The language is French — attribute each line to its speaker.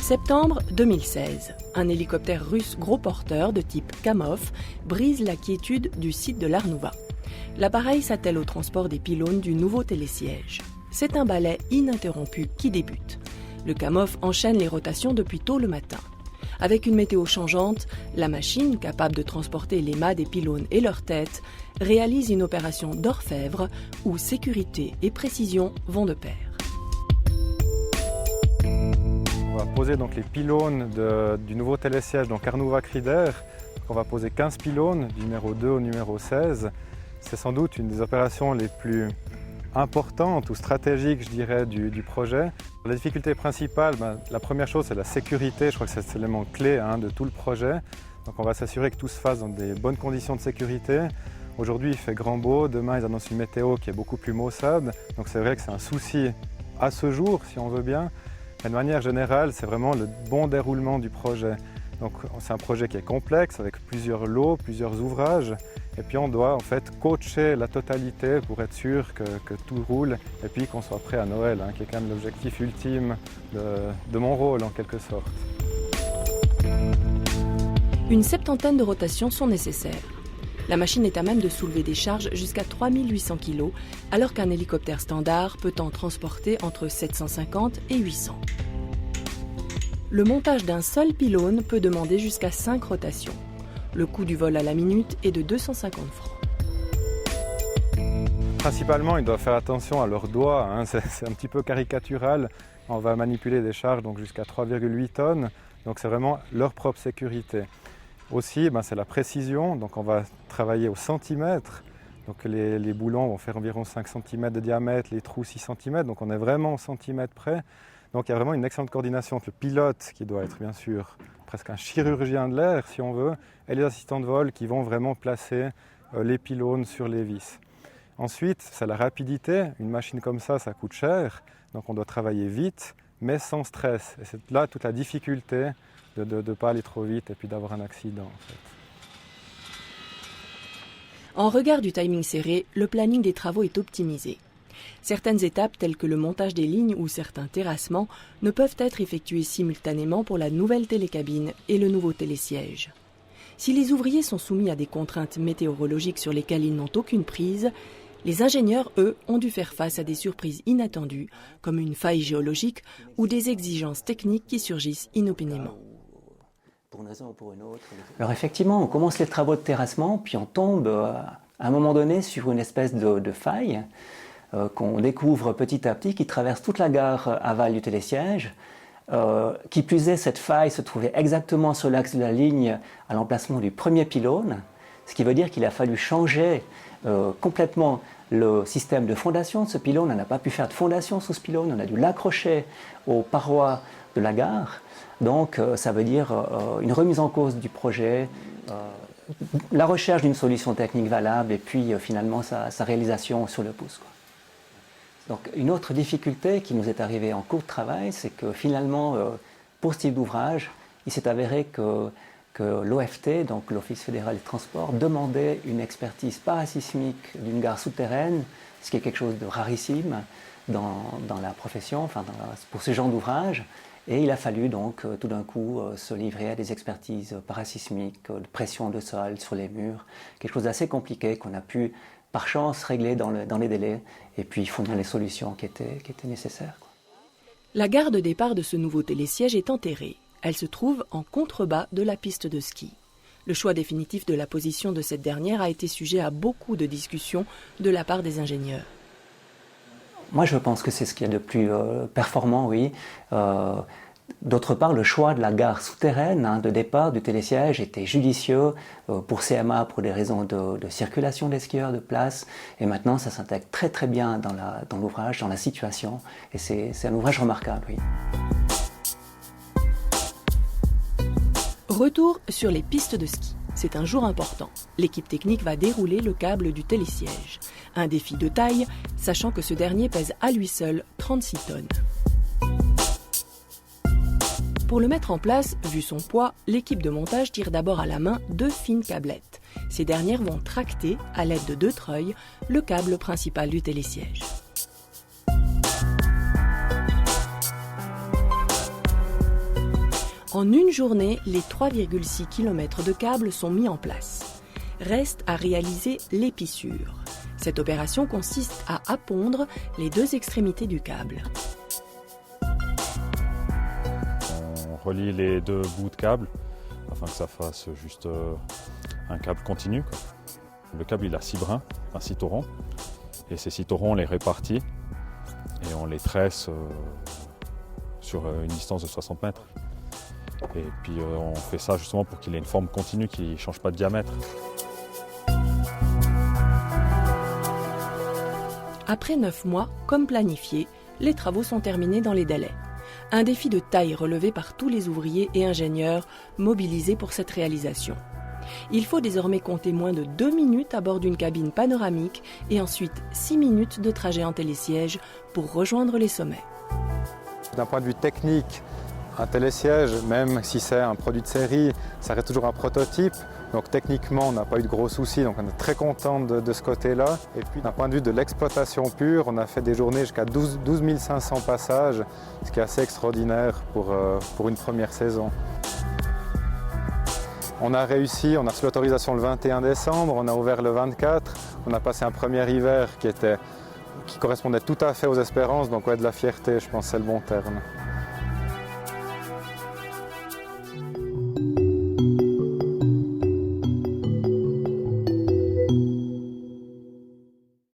Speaker 1: Septembre 2016, un hélicoptère russe gros porteur de type Kamov brise la quiétude du site de l'Arnouva. L'appareil s'attelle au transport des pylônes du nouveau télésiège. C'est un balai ininterrompu qui débute. Le Kamov enchaîne les rotations depuis tôt le matin. Avec une météo changeante, la machine, capable de transporter les mâts des pylônes et leurs têtes, réalise une opération d'orfèvre où sécurité et précision vont de pair.
Speaker 2: On va poser donc les pylônes du nouveau télésiège, donc Arnouva-Krider. On va poser 15 pylônes, du numéro 2 au numéro 16. C'est sans doute une des opérations les plus importantes ou stratégiques, je dirais, du projet. La difficulté principale, la première chose, c'est la sécurité. Je crois que c'est l'élément clé de tout le projet. Donc on va s'assurer que tout se fasse dans des bonnes conditions de sécurité. Aujourd'hui, il fait grand beau. Demain, ils annoncent une météo qui est beaucoup plus maussade. Donc c'est vrai que c'est un souci à ce jour, si on veut bien. Mais de manière générale, c'est vraiment le bon déroulement du projet. Donc c'est un projet qui est complexe, avec plusieurs lots, plusieurs ouvrages. Et puis on doit en fait coacher la totalité pour être sûr que tout roule et puis qu'on soit prêt à Noël, qui est quand même l'objectif ultime de mon rôle en quelque sorte.
Speaker 1: Une septantaine de rotations sont nécessaires. La machine est à même de soulever des charges jusqu'à 3800 kg, alors qu'un hélicoptère standard peut en transporter entre 750 et 800. Le montage d'un seul pylône peut demander jusqu'à 5 rotations. Le coût du vol à la minute est de 250 francs.
Speaker 2: Principalement, ils doivent faire attention à leurs doigts, c'est un petit peu caricatural. On va manipuler des charges jusqu'à 3,8 tonnes, donc c'est vraiment leur propre sécurité. Aussi, c'est la précision, donc on va travailler au centimètre. Donc les boulons vont faire environ 5 cm de diamètre, les trous 6 cm, donc on est vraiment au centimètre près. Donc il y a vraiment une excellente coordination entre le pilote, qui doit être bien sûr presque un chirurgien de l'air si on veut, et les assistants de vol qui vont vraiment placer les pylônes sur les vis. Ensuite, c'est la rapidité. Une machine comme ça coûte cher, donc on doit travailler vite, mais sans stress. Et c'est là toute la difficulté de ne pas aller trop vite et puis d'avoir un accident. En fait.
Speaker 1: En regard du timing serré, le planning des travaux est optimisé. Certaines étapes telles que le montage des lignes ou certains terrassements ne peuvent être effectuées simultanément pour la nouvelle télécabine et le nouveau télésiège. Si les ouvriers sont soumis à des contraintes météorologiques sur lesquelles ils n'ont aucune prise, les ingénieurs, eux, ont dû faire face à des surprises inattendues, comme une faille géologique ou des exigences techniques qui surgissent inopinément.
Speaker 3: Alors effectivement, on commence les travaux de terrassement, puis on tombe à un moment donné sur une espèce de faille qu'on découvre petit à petit, qui traverse toute la gare aval du télésiège. Qui plus est, cette faille se trouvait exactement sur l'axe de la ligne à l'emplacement du premier pylône, ce qui veut dire qu'il a fallu changer complètement le système de fondation de ce pylône. On n'a pas pu faire de fondation sous ce pylône, on a dû l'accrocher aux parois de la gare. Donc ça veut dire une remise en cause du projet, la recherche d'une solution technique valable et puis finalement sa réalisation sur le pouce. Donc une autre difficulté qui nous est arrivée en cours de travail, c'est que finalement, pour ce type d'ouvrage, il s'est avéré que l'OFT, donc l'Office fédéral des transports, demandait une expertise parasismique d'une gare souterraine, ce qui est quelque chose de rarissime dans la profession, pour ce genre d'ouvrage. Et il a fallu donc tout d'un coup se livrer à des expertises parasismiques, de pression de sol sur les murs, quelque chose d'assez compliqué qu'on a pu par chance régler dans les délais et puis fournir les solutions qui étaient nécessaires.
Speaker 1: La gare de départ de ce nouveau télésiège est enterrée. Elle se trouve en contrebas de la piste de ski. Le choix définitif de la position de cette dernière a été sujet à beaucoup de discussions de la part des ingénieurs.
Speaker 3: Moi, je pense que c'est ce qu'il y a de plus performant, oui. D'autre part, le choix de la gare souterraine de départ du télésiège était judicieux pour CMA pour des raisons de circulation des skieurs, de place. Et maintenant, ça s'intègre très très bien dans l'ouvrage, dans la situation. Et c'est un ouvrage remarquable, oui.
Speaker 1: Retour sur les pistes de ski. C'est un jour important. L'équipe technique va dérouler le câble du télésiège. Un défi de taille, sachant que ce dernier pèse à lui seul 36 tonnes. Pour le mettre en place, vu son poids, l'équipe de montage tire d'abord à la main 2 fines câblettes. Ces dernières vont tracter, à l'aide de 2 treuils, le câble principal du télésiège. En une journée, les 3,6 km de câbles sont mis en place. Reste à réaliser l'épissure. Cette opération consiste à appondre les deux extrémités du câble.
Speaker 4: On relie les deux bouts de câble afin que ça fasse juste un câble continu, quoi. Le câble il a 6 brins, 6 taurons, et ces 6 taurons on les répartit et on les tresse sur une distance de 60 mètres. Et puis on fait ça justement pour qu'il ait une forme continue qui ne change pas de diamètre.
Speaker 1: Après 9 mois, comme planifié, les travaux sont terminés dans les délais. Un défi de taille relevé par tous les ouvriers et ingénieurs mobilisés pour cette réalisation. Il faut désormais compter moins de 2 minutes à bord d'une cabine panoramique et ensuite 6 minutes de trajet en télésiège pour rejoindre les sommets.
Speaker 2: D'un point de vue technique, un télésiège, même si c'est un produit de série, ça reste toujours un prototype. Donc techniquement, on n'a pas eu de gros soucis, donc on est très content de ce côté-là. Et puis d'un point de vue de l'exploitation pure, on a fait des journées jusqu'à 12 500 passages, ce qui est assez extraordinaire pour une première saison. On a réussi, on a reçu l'autorisation le 21 décembre, on a ouvert le 24, on a passé un premier hiver qui correspondait tout à fait aux espérances, donc ouais, de la fierté, je pense que c'est le bon terme.